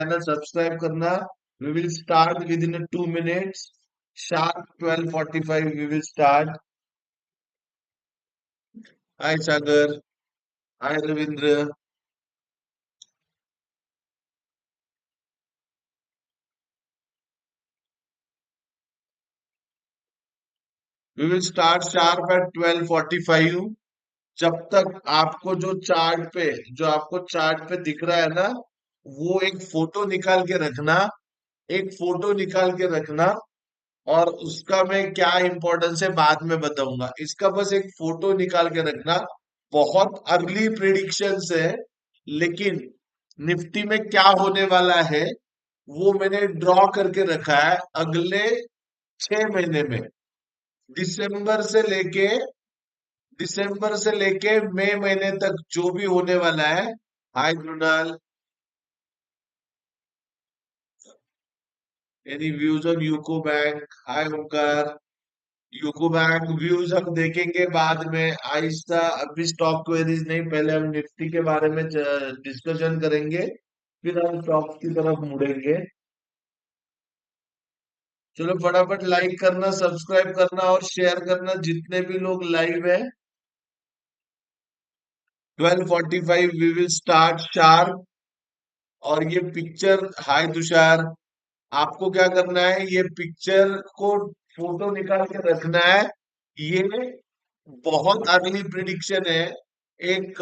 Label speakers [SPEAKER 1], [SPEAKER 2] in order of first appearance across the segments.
[SPEAKER 1] Channel subscribe करना। We will start within 2 minutes sharp 12:45 we will start. Hi Sagar, hi Ravindra. We will start sharp at 12:45। जब तक आपको जो आपको chart पे दिख रहा है ना, वो एक फोटो निकाल के रखना। एक फोटो निकाल के रखना। और उसका मैं क्या इम्पोर्टेंस है बाद में बताऊंगा। इसका बस एक फोटो निकाल के रखना। बहुत अर्ली प्रिडिक्शंस है, लेकिन निफ्टी में क्या होने वाला है वो मैंने ड्रॉ करके रखा है अगले 6 महीने में। दिसंबर से लेके दिसंबर से लेके मई महीने तक जो भी होने वाला है। Hi Krunal, any views on UCO Bank? Hi Omkar. UCO Bank views हम देखेंगे बाद में आहिस्ता। अभी स्टॉक क्वेरीज नहीं, पहले हम निफ्टी के बारे में डिस्कशन करेंगे, फिर हम स्टॉक की तरफ मुड़ेंगे। चलो फटाफट लाइक करना, सब्सक्राइब करना और शेयर करना जितने भी लोग लाइव है। 12:45 वी विल स्टार्ट शार्प। और ये पिक्चर, हाय तुषार, आपको क्या करना है, ये पिक्चर को फोटो निकाल के रखना है। ये बहुत अर्ली प्रिडिक्शन है। एक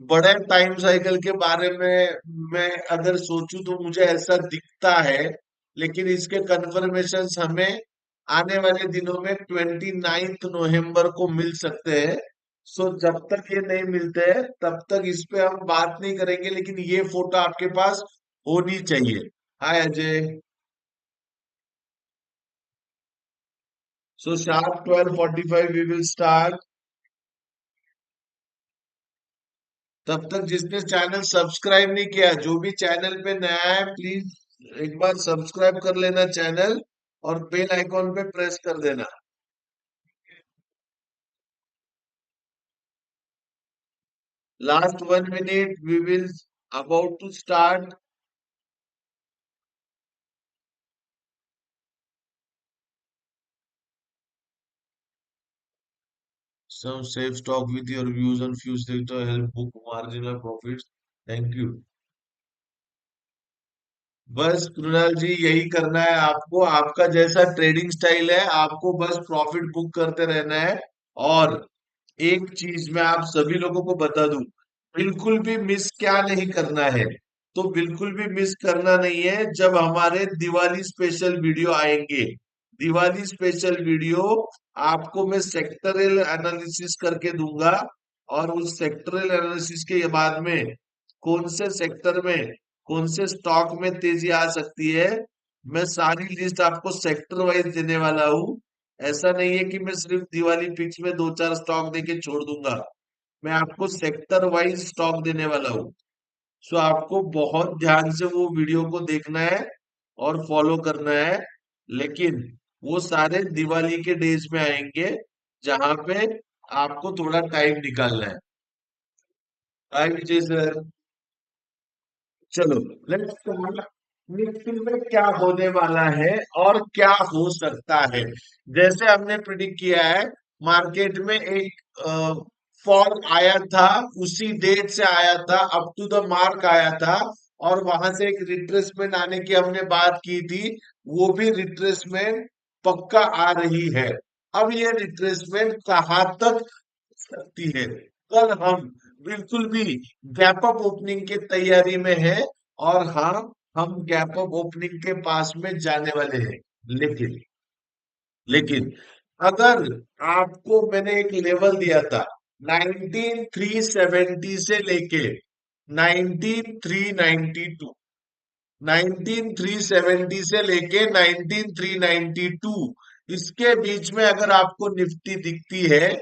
[SPEAKER 1] बड़े टाइम साइकिल के बारे में मैं अगर सोचूं तो मुझे ऐसा दिखता है, लेकिन इसके कंफर्मेशन हमें आने वाले दिनों में 29 नवंबर को मिल सकते हैं। सो जब तक ये नहीं मिलते हैं तब तक इस पे हम बात नहीं करेंगे, लेकिन ये फोटो आपके पास होनी चाहिए। हाय अजय। सो शार्प 12:45 वी विल स्टार्ट। तब तक जिसने चैनल सब्सक्राइब नहीं किया, जो भी चैनल पे नया है, प्लीज एक बार सब्सक्राइब कर लेना चैनल और बेल आइकॉन पे प्रेस कर देना। Last 1 minute we will about to start. Some safe stock with your views on few sector help book marginal profits. Thank you. बस कृणाल जी, यही करना है आपको। आपका जैसा ट्रेडिंग स्टाइल है, आपको बस प्रॉफिट बुक करते रहना है। और एक चीज मैं आप सभी लोगों को बता दूं, बिल्कुल भी मिस क्या नहीं करना है। तो बिल्कुल भी मिस करना नहीं है जब हमारे दिवाली स्पेशल वीडियो आएंगे। दिवाली स्पेशल वीडियो आपको मैं सेक्टरल एनालिसिस करके दूंगा। और उस सेक्टरल एनालिसिस के बाद में कौन से सेक्टर में, कौन से स्टॉक में तेजी आ सकती है, मैं सारी लिस्ट आपको सेक्टर वाइज देने वाला हूँ। ऐसा नहीं है कि मैं सिर्फ दिवाली पिक्स में दो चार स्टॉक देके छोड़ दूंगा। मैं आपको सेक्टर वाइज स्टॉक देने वाला हूँ। सो आपको बहुत ध्यान से वो वीडियो को देखना है और फॉलो करना है। लेकिन वो सारे दिवाली के डेज में आएंगे, जहां पे आपको थोड़ा टाइम निकालना है। हाय विजय सर। चलो लेट्स स्टार्ट। निफ्टी में क्या होने वाला है और क्या हो सकता है। जैसे हमने प्रिडिक्ट किया है, मार्केट में एक फॉल आया था, उसी डेट से आया था, अप टू द मार्क आया था। और वहां से एक रिट्रेसमेंट आने की हमने बात की थी। वो भी रिट्रेसमेंट पक्का आ रही है। अब ये रिट्रेसमेंट कहाँ तक सकती है, कल हम बिल्कुल भी गैप अप ओपनिंग की तैयारी में है। और हाँ, हम गैप अप ओपनिंग के पास में जाने वाले हैं। लेकिन लेकिन अगर आपको मैंने एक लेवल दिया था 19370 से लेके 19392, 19370 से लेके 19392, इसके बीच में अगर आपको निफ्टी दिखती है,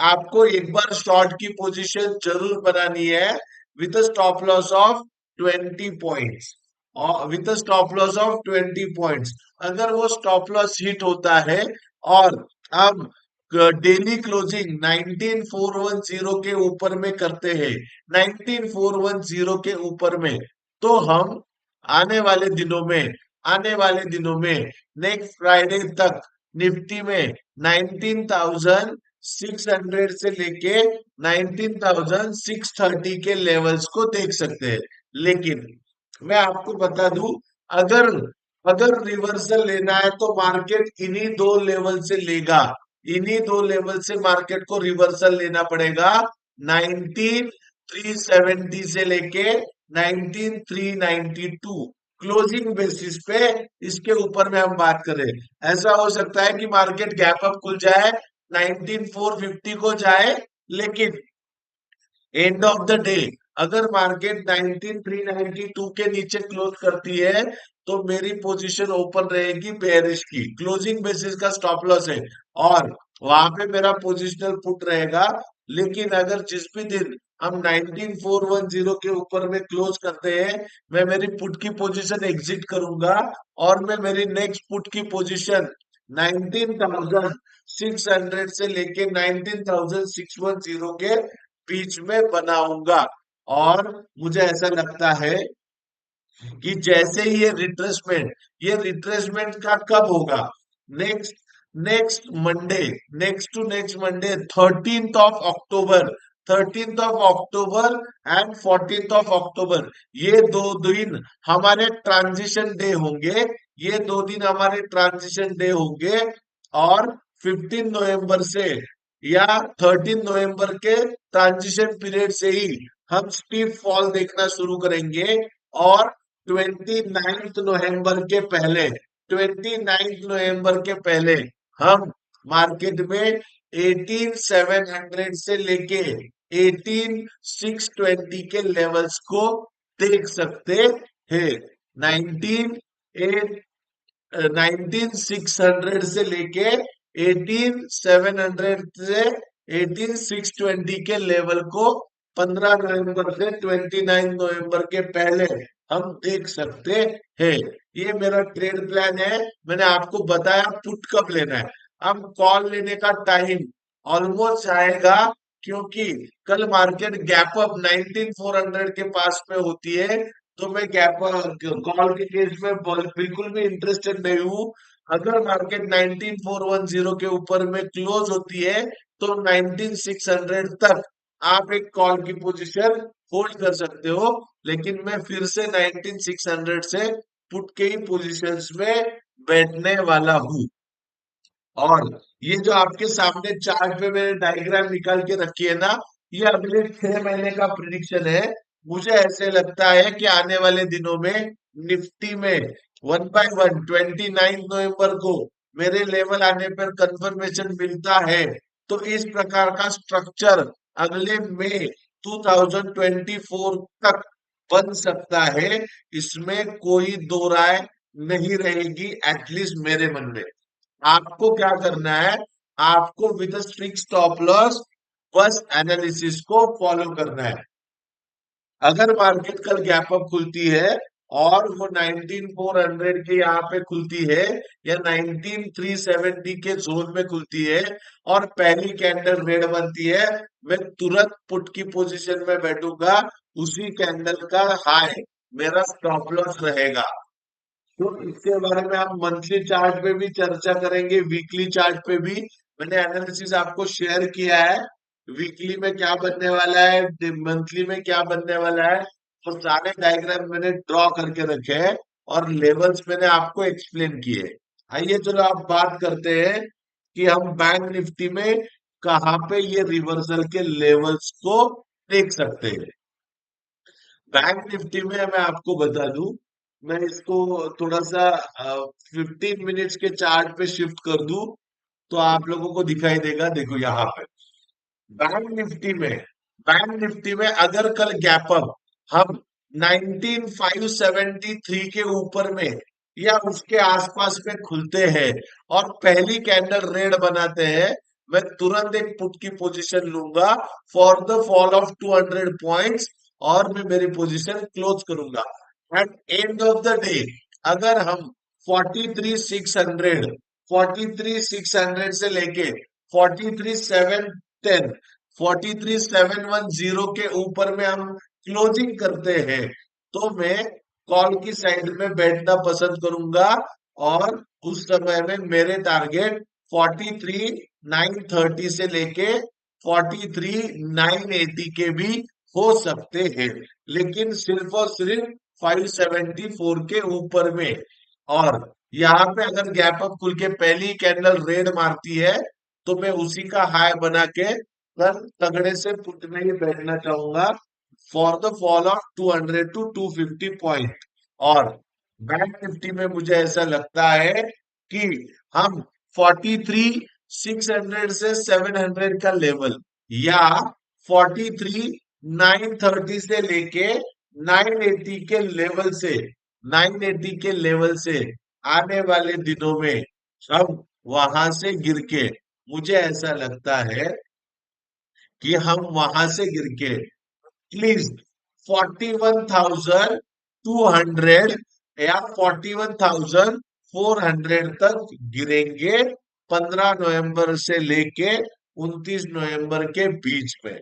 [SPEAKER 1] आपको एक बार शॉर्ट की पोजीशन जरूर बनानी है with stop loss of 20 points. और with stop loss of 20 points, अगर वो स्टॉप लॉस हिट होता है और अब डेली क्लोजिंग 19410 के ऊपर में करते हैं, 19410 के ऊपर में, तो हम आने वाले दिनों में नेक्स्ट फ्राइडे तक निफ्टी में 19,600 से लेके 19,630 के लेवल्स को देख सकते हैं। लेकिन मैं आपको बता दूं, अगर अगर रिवर्सल लेना है तो मार्केट इन्हीं दो लेवल से लेगा। इन्हीं दो लेवल से मार्केट को रिवर्सल लेना पड़ेगा। 19,370 से लेके 19,392 क्लोजिंग बेसिस पे। इसके ऊपर में हम बात करें, ऐसा हो सकता है कि मार्केट गैप अप खुल जाए, 19,450 को जाए, लेकिन एंड ऑफ द डे अगर मार्केट 19,392 के नीचे क्लोज करती है तो मेरी पोजीशन ओपन रहेगी बेयरिश की, क्लोजिंग बेसिस का स्टॉप लॉस है, और वहां पे मेरा पोजिशनल पुट रहेगा। लेकिन अगर जिस भी दिन हम 19,410 के ऊपर में क्लोज करते हैं, मैं मेरी पुट की पोजीशन एग्जिट करूंगा, और मैं मेरी नेक्स्ट पुट की पोजीशन 19,600 से लेके 19,610 के बीच में बनाऊंगा। और मुझे ऐसा लगता है कि जैसे ही ये रिट्रेसमेंट का कब होगा, next next Monday, next to next Monday, 13th of October, 13th of October and 14th of October, ये दो दिन हमारे ट्रांजिशन डे होंगे। ये दो दिन हमारे ट्रांजिशन डे होंगे, और 15 नवंबर से या 13 नवंबर के ट्रांजिशन पीरियड से ही हम स्टीप फॉल देखना शुरू करेंगे। और 29 नवंबर के पहले हम मार्केट में 18,700 से लेके 18,620 के लेवल्स को देख सकते हैं। 19,600 से लेके 18,700 से 18,620 के लेवल को 15 नवंबर से 29 नवंबर के पहले हम देख सकते हैं। ये मेरा ट्रेड प्लान है। मैंने आपको बताया पुट कब लेना है। अब कॉल लेने का टाइम ऑलमोस्ट आएगा, क्योंकि कल मार्केट गैप अप 19,400 के पास में होती है, तो मैं गैप कॉल के केस में बिल्कुल भी इंटरेस्टेड नहीं हूँ। अगर मार्केट 19,410 के ऊपर में क्लोज होती है तो 19,600 तक आप एक कॉल की पोजीशन होल्ड कर सकते हो। लेकिन मैं फिर से 19,600 से पुट के ही पोजीशंस में बैठने वाला हूँ। और ये जो आपके सामने चार्ट पे मैंने डायग्राम निकाल के रखी है ना, ये अगले 6 महीने का प्रिडिक्शन है। मुझे ऐसे लगता है कि आने वाले दिनों में निफ्टी में 1 बाय 1 29 नवंबर को मेरे लेवल आने पर कंफर्मेशन मिलता है, तो इस प्रकार का स्ट्रक्चर अगले मई 2024 तक बन सकता है। इसमें कोई दो राय नहीं रहेगी, एटलीस्ट मेरे मन में। आपको क्या करना है, आपको विद स्ट्रिक्ट स्टॉप लॉस बस एनालिसिस को फॉलो करना है। अगर मार्केट कल गैप अप खुलती है और वो 19,400 के यहाँ पे खुलती है, या 19,370 के जोन में खुलती है, और पहली कैंडल रेड बनती है, मैं तुरंत पुट की पोजीशन में बैठूंगा। उसी कैंडल का हाई मेरा स्टॉप लॉस रहेगा। तो इसके बारे में हम मंथली चार्ट पे भी चर्चा करेंगे, वीकली चार्ट पे भी। मैंने एनालिसिस आपको शेयर किया है, वीकली में क्या बनने वाला है, मंथली में क्या बनने वाला है, और सारे डायग्राम मैंने ड्रॉ करके रखे हैं, और लेवल्स मैंने आपको एक्सप्लेन किए। आइए चलो आप बात करते हैं कि हम बैंक निफ्टी में कहाँ पे ये रिवर्सल के लेवल्स को देख सकते हैं। बैंक निफ्टी में मैं आपको बता दूं, मैं इसको थोड़ा सा 15 मिनट्स के चार्ट पे शिफ्ट कर दूं, तो आप लोगों को दिखाई देगा। देखो यहाँ पे बैंक निफ्टी में बैंक निफ्टी में अगर कल गैप अप हम 19,573 के ऊपर में या उसके आसपास में खुलते हैं और पहली कैंडल रेड बनाते हैं, मैं तुरंत एक पुट की पोजीशन लूंगा for the fall of 200 points, और मैं मेरी पोजीशन क्लोज करूंगा। At end of the day अगर हम 43,600 43,600 से लेके 43,710 43,710 के ऊपर में हम क्लोजिंग करते हैं, तो मैं कॉल की साइड में बैठना पसंद करूंगा। और उस समय में मेरे टारगेट 43,930 से लेके 43,980 के भी हो सकते हैं, लेकिन सिर्फ और सिर्फ 574 के ऊपर में। और यहाँ पे अगर गैप अप खुल के पहली कैंडल रेड मारती है तो मैं उसी का हाई बना के कल तगड़े से पुट में ही बैठना चाहूंगा for the fall of 200 to 250 point. और बैंक निफ्टी में मुझे ऐसा लगता है कि हम 43,600 से 700 का लेवल, या 43,930 से लेके 980 के लेवल से 980 के लेवल से आने वाले दिनों में हम वहां से गिर के, मुझे ऐसा लगता है कि हम वहां से गिर के एटलीस्ट 41,200 या 41,400 तक गिरेंगे 15 नवंबर से लेके 29 नवंबर के बीच में।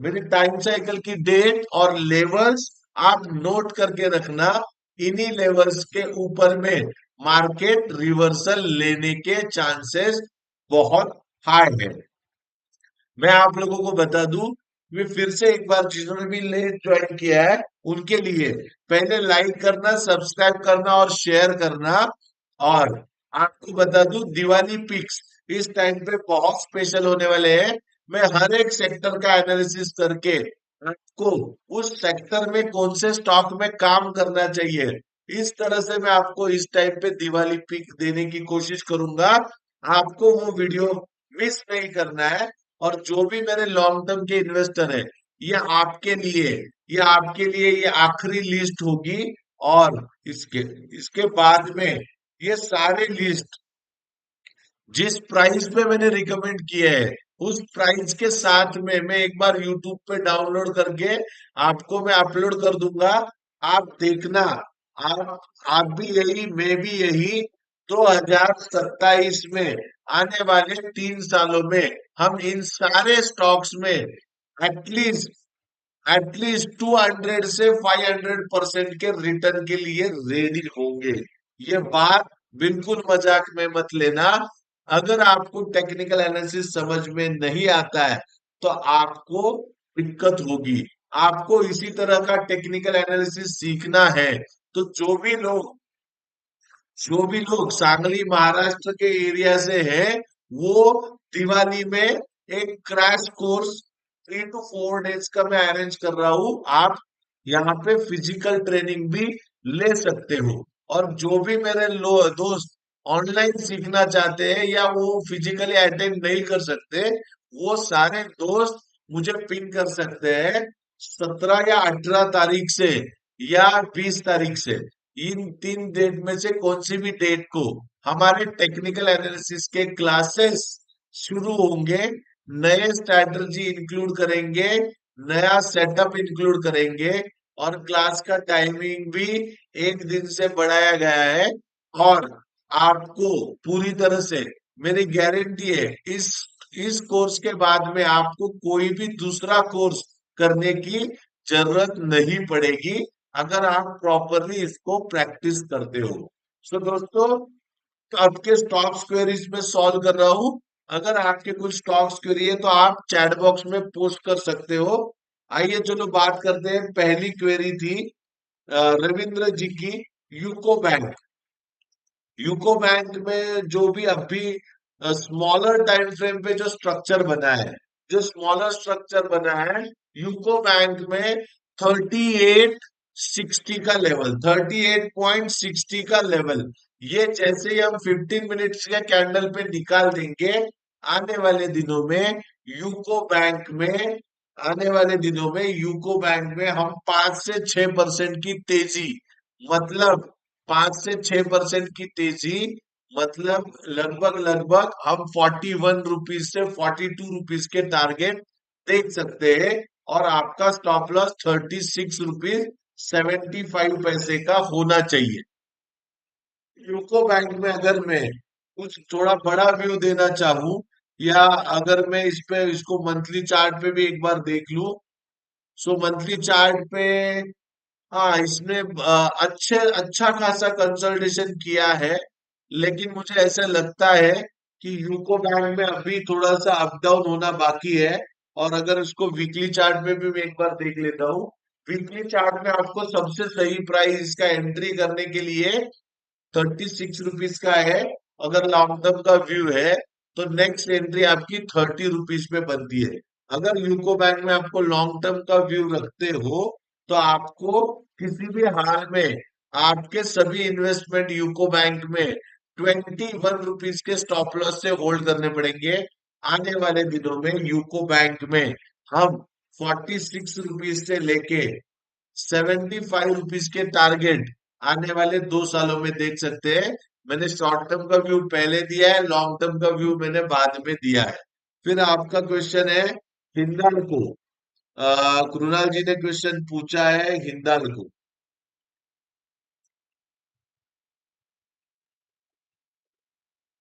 [SPEAKER 1] मेरी टाइम साइकिल की डेट और लेवल्स आप नोट करके रखना। इन्हीं लेवल्स के ऊपर में मार्केट रिवर्सल लेने के चांसेस बहुत हाई है। मैं आप लोगों को बता दूं, मैं फिर से एक बार जिन्होंने भी लेट ज्वाइन किया है उनके लिए पहले लाइक करना, सब्सक्राइब करना और शेयर करना। और आपको बता दूं, दिवाली पिक्स इस टाइम पे बहुत स्पेशल होने वाले हैं। मैं हर एक सेक्टर का एनालिसिस करके आपको उस सेक्टर में कौन से स्टॉक में काम करना चाहिए, इस तरह से मैं आपको इस टाइम पे दिवाली पिक देने की कोशिश करूंगा। आपको वो वीडियो मिस नहीं करना है। और जो भी मेरे लॉन्ग टर्म के इन्वेस्टर है, ये आपके लिए ये आपके लिए ये आखिरी लिस्ट होगी। और इसके इसके बाद में ये सारे लिस्ट जिस प्राइस पे मैंने रिकमेंड किए है उस प्राइस के साथ में मैं एक बार यूट्यूब पे डाउनलोड करके आपको मैं अपलोड कर दूंगा। आप देखना। आप आप भी यही, मैं भी यही। 2027 में आने वाले 3 सालों में हम इन सारे स्टॉक्स में एटलीस्ट एटलीस्ट 200 से 500% के रिटर्न के लिए रेडी होंगे। ये बात बिल्कुल मजाक में मत लेना। अगर आपको टेक्निकल एनालिसिस समझ में नहीं आता है तो आपको दिक्कत होगी। आपको इसी तरह का टेक्निकल एनालिसिस सीखना है तो जो भी लोग सांगली महाराष्ट्र के एरिया से हैं, वो दिवाली में एक क्रैश कोर्स 3 to 4 डेज का मैं अरेंज कर रहा हूँ। आप यहाँ पे फिजिकल ट्रेनिंग भी ले सकते हो। और जो भी मेरे दोस्त ऑनलाइन सीखना चाहते हैं या वो फिजिकली अटेंड नहीं कर सकते, वो सारे दोस्त मुझे पिन कर सकते हैं 17 या 18 तारीख से या 20 तारीख से। इन 3 डेट में से कौन सी भी डेट को हमारे टेक्निकल एनालिसिस के क्लासेस शुरू होंगे। नए स्ट्रैटेजी इंक्लूड करेंगे, नया सेटअप इंक्लूड करेंगे। और क्लास का टाइमिंग भी 1 दिन से बढ़ाया गया है। और आपको पूरी तरह से मेरी गारंटी है, इस कोर्स के बाद में आपको कोई भी दूसरा कोर्स करने की जरूरत नहीं पड़ेगी, अगर आप प्रॉपरली इसको प्रैक्टिस करते हो। सो दोस्तों, आपके स्टॉक्स क्वेरीज में सॉल्व कर रहा हूं। अगर आपके कुछ स्टॉक्स क्वेरी है तो आप चैट बॉक्स में पोस्ट कर सकते हो। आइए चलो बात करते हैं। पहली क्वेरी थी रविंद्र जी की, यूको बैंक। यूको बैंक में जो भी अभी स्मॉलर टाइम फ्रेम पे जो स्ट्रक्चर बना है, जो स्मॉलर स्ट्रक्चर बना है यूको बैंक में, 3860 का लेवल, 38.60 का लेवल, ये जैसे ही हम 15 मिनट्स के कैंडल पे निकाल देंगे, आने वाले दिनों में यूको बैंक में आने वाले दिनों में यूको बैंक में हम 5 से 6% की तेजी, मतलब 5 से 6% की तेजी, मतलब लगभग लगभग हम 41 रुपीज से 42 रुपीज के टारगेट देख सकते हैं। और आपका स्टॉप लॉस 36 रुपीज 75 पैसे का होना चाहिए। यूको बैंक में अगर मैं कुछ थोड़ा बड़ा व्यू देना चाहूं, या अगर मैं इस पे इसको मंथली चार्ट पे भी एक बार देख लूं, सो मंथली चार्ट पे हाँ, इसने अच्छा खासा कंसल्टेशन किया है, लेकिन मुझे ऐसा लगता है कि यूको बैंक में अभी थोड़ा सा अप डाउन होना बाकी है। और अगर इसको वीकली चार्ट में भी मैं एक बार देख लेता हूँ, वीकली चार्ट में आपको सबसे सही प्राइस इसका एंट्री करने के लिए 36 रुपीज का है। अगर लॉन्ग टर्म का व्यू है तो नेक्स्ट एंट्री आपकी 30 रुपीज पे बनती है। अगर यूको बैंक में आपको लॉन्ग टर्म का व्यू रखते हो तो आपको किसी भी हाल में आपके सभी इन्वेस्टमेंट यूको बैंक में 21 रुपीज के स्टॉप लॉस से होल्ड करने पड़ेंगे। आने वाले दिनों में यूको बैंक में हम 46 रुपीज से लेके 75 रुपीज के टारगेट आने वाले 2 सालों में देख सकते हैं। मैंने शॉर्ट टर्म का व्यू पहले दिया है, लॉन्ग टर्म का व्यू मैंने बाद में दिया है। फिर आपका क्वेश्चन है हिंडाल्को। कृणाल जी ने क्वेश्चन पूछा है हिंडाल्को।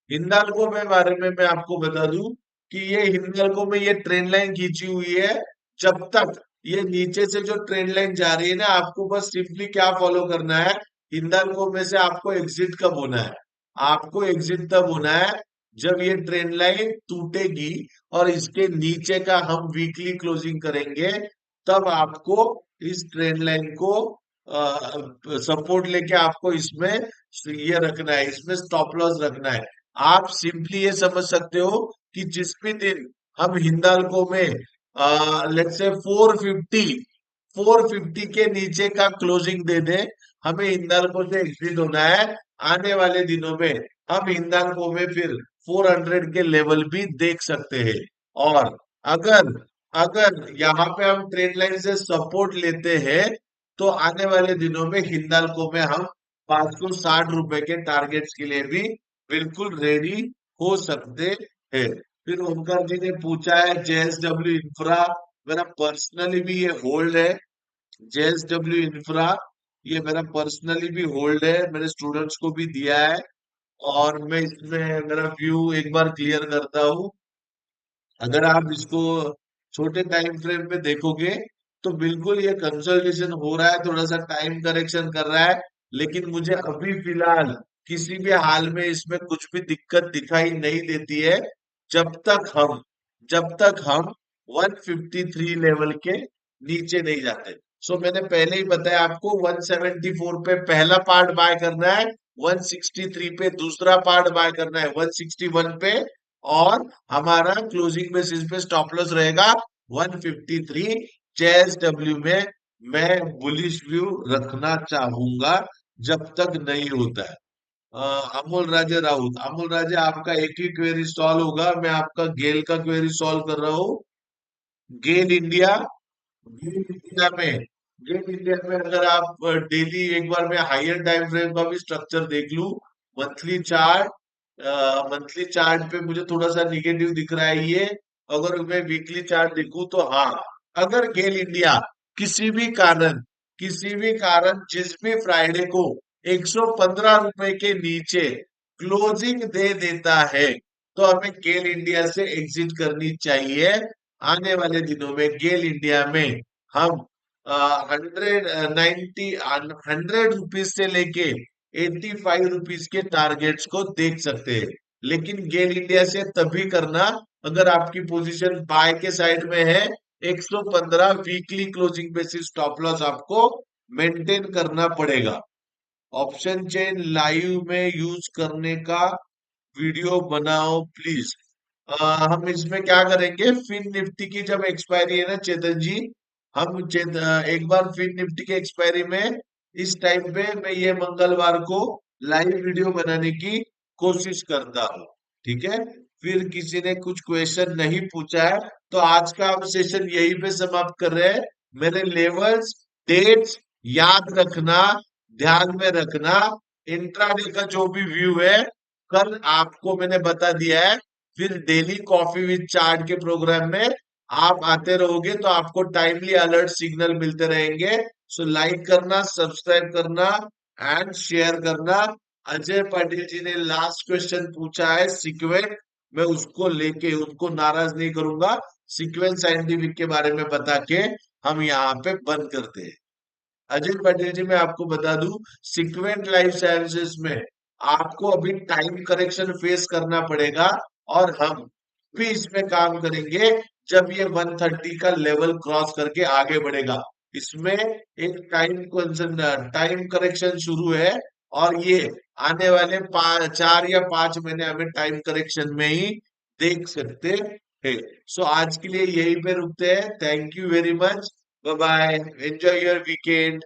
[SPEAKER 1] हिंडाल्को में बारे में मैं आपको बता दूं कि ये हिंडाल्को में ये ट्रेंड लाइन खींची हुई है। जब तक ये नीचे से जो ट्रेंड लाइन जा रही है ना, आपको बस सिंपली क्या फॉलो करना है, हिंडाल्को में से आपको एग्जिट कब होना है। आपको एग्जिट तब होना है जब ये ट्रेंड लाइन टूटेगी और इसके नीचे का हम वीकली क्लोजिंग करेंगे। तब आपको इस ट्रेंड लाइन को सपोर्ट लेके आपको इसमें ये रखना है, इसमें स्टॉप लॉस रखना है। आप सिंपली ये समझ सकते हो कि जिस भी दिन हम हिंडाल्को में लेट्स से 450 के नीचे का क्लोजिंग दे दे, हमें हिंडाल्को से एग्जिट होना है। आने वाले दिनों में हम हिंडाल्को में फिर 400 के लेवल भी देख सकते हैं। और अगर अगर यहाँ पे हम ट्रेंड लाइन से सपोर्ट लेते हैं तो आने वाले दिनों में हिंडाल्को में हम 560 रुपए के टारगेट्स के लिए भी बिल्कुल रेडी हो सकते हैं। फिर ओमकार जी ने पूछा है जेएसडब्ल्यू इंफ्रा। मेरा पर्सनली भी ये होल्ड है, जेएसडब्ल्यू इंफ्रा। ये मेरा पर्सनली भी होल्ड है, मेरे स्टूडेंट्स को भी दिया है। और मैं इसमें मेरा व्यू एक बार क्लियर करता हूँ। अगर आप इसको छोटे टाइम फ्रेम पे देखोगे तो बिल्कुल ये कंसोलिडेशन हो रहा है, थोड़ा सा टाइम करेक्शन कर रहा है। लेकिन मुझे अभी फिलहाल किसी भी हाल में इसमें कुछ भी दिक्कत दिखाई नहीं देती है जब तक हम जब तक हम 153 लेवल के नीचे नहीं जाते। सो मैंने पहले ही बताया आपको, 174 पे पहला पार्ट बाय करना है, 163 पे दूसरा पार्ट बाय करना है, 161 पे। और हमारा क्लोजिंग बेसिस पे स्टॉप लॉस रहेगा 153। जेएसडब्ल्यू में मैं बुलिश व्यू रखना चाहूंगा जब तक नहीं होता है। अमोल राजे राउत, अमोल राजे आपका एक ही क्वेरी सॉल्व होगा, मैं आपका गेल का क्वेरी सॉल्व कर रहा हूँ। गेल इंडिया, गेल इंडिया में गेल इंडिया में अगर आप डेली एक बार मैं हायर टाइम फ्रेम का भी स्ट्रक्चर देख लूं, मंथली चार्ट, मंथली चार्ट पे मुझे थोड़ा सा निगेटिव दिख रहा है ये। अगर मैं वीकली चार्ट देखूं तो हाँ, अगर गेल इंडिया किसी भी कारण जिस भी फ्राइडे को 115 रुपए के नीचे क्लोजिंग दे देता है तो हमें गेल इंडिया से एग्जिट करनी चाहिए। आने वाले दिनों में गेल इंडिया में हम 100 रुपीज से लेके 85 रुपीज के टारगेट्स को देख सकते हैं। लेकिन गेल इंडिया से तभी करना अगर आपकी पोजीशन बाय के साइड में है। 115 weekly closing basis stop loss आपको मेंटेन करना पड़ेगा। ऑप्शन चेन लाइव में यूज करने का वीडियो बनाओ प्लीज। हम इसमें क्या करेंगे, फिन निफ्टी की जब एक्सपायरी है ना चेतन जी, एक बार फिन निफ्टी के एक्सपायरी में इस टाइम पे मैं ये मंगलवार को लाइव वीडियो बनाने की कोशिश करता हूँ। ठीक है। फिर किसी ने कुछ क्वेश्चन नहीं पूछा है तो आज का हम सेशन यहीं पे समाप्त कर रहे हैं। मेरे लेवल्स, डेट्स याद रखना, ध्यान में रखना। इंट्राडे का जो भी व्यू है कल आपको मैंने बता दिया है। फिर डेली कॉफी विद चार्ट के प्रोग्राम में आप आते रहोगे तो आपको टाइमली अलर्ट सिग्नल मिलते रहेंगे। सो लाइक करना, सब्सक्राइब करना एंड शेयर करना। अजय पाटिल जी ने लास्ट क्वेश्चन पूछा है सीक्वेंट, मैं उसको लेके उनको नाराज नहीं करूंगा। सीक्वेंस साइंटिफिक के बारे में बता के हम यहाँ पे बंद करते हैं। अजय पटेल जी, मैं आपको बता दूं, सिक्वेंट लाइफ साइंसेस में आपको अभी टाइम करेक्शन फेस करना पड़ेगा, और हम भी इसमें काम करेंगे जब ये 130 का लेवल क्रॉस करके आगे बढ़ेगा। इसमें एक टाइम करेक्शन शुरू है, और ये आने वाले 4 या 5 महीने हमें टाइम करेक्शन में ही देख सकते हैं। सो आज के लिए यहीं पे रुकते हैं। Thank you very much. Bye bye. Enjoy your weekend.